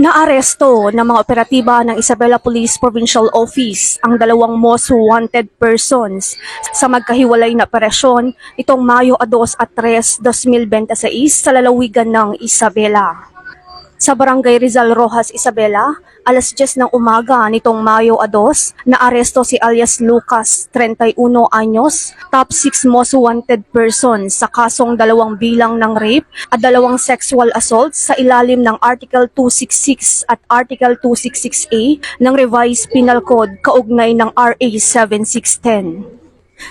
Naaresto ng mga operatiba ng Isabela Police Provincial Office ang dalawang most wanted persons sa magkahiwalay na operasyon itong Mayo 2 at 3, 2026 sa lalawigan ng Isabela. Sa Barangay Rizal Rojas, Isabela, alas 10 ng umaga nitong Mayo 2, naaresto si alias Lucas, 31 anyos, top 6 most wanted person sa kasong 2 bilang ng rape at 2 sexual assault sa ilalim ng Article 266 at Article 266A ng Revised Penal Code kaugnay ng RA 7610.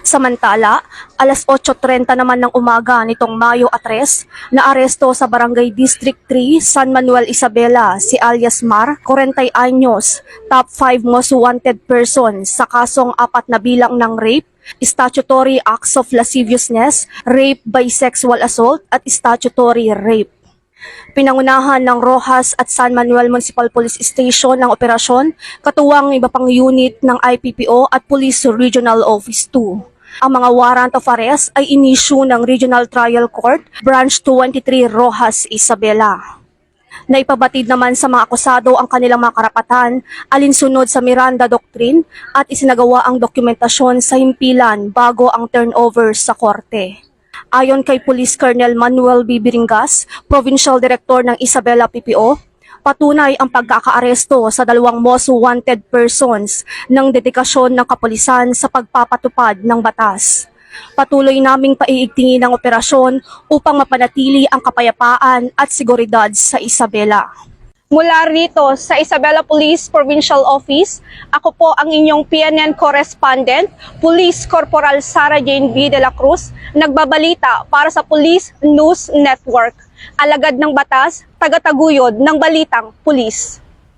Samantala, alas 8:30 naman ng umaga nitong Mayo 3, naaresto sa Barangay District 3, San Manuel, Isabela si alias Mar, 40 anyos, top 5 most wanted person sa kasong 4 na bilang ng rape, statutory acts of lasciviousness, rape by sexual assault at statutory rape. Pinangunahan ng Rojas at San Manuel Municipal Police Station ng operasyon, katuwang iba pang unit ng IPPO at Police Regional Office 2. Ang mga warrant of arrest ay inisyu ng Regional Trial Court, Branch 23, Rojas, Isabela. Naipabatid naman sa mga akusado ang kanilang mga karapatan alinsunod sa Miranda Doctrine at isinagawa ang dokumentasyon sa himpilan bago ang turnover sa korte. Ayon kay Police Colonel Manuel B. Biringas, Provincial Director ng Isabela PPO, patunay ang pagkakaaresto sa 2 most wanted persons ng dedikasyon ng kapulisan sa pagpapatupad ng batas. Patuloy naming paiigtingin ang operasyon upang mapanatili ang kapayapaan at seguridad sa Isabela. Mula rito sa Isabela Police Provincial Office, ako po ang inyong PNN correspondent, Police Corporal Sara Jane V. de la Cruz, nagbabalita para sa Police News Network. Alagad ng batas, tagataguyod ng balitang pulis.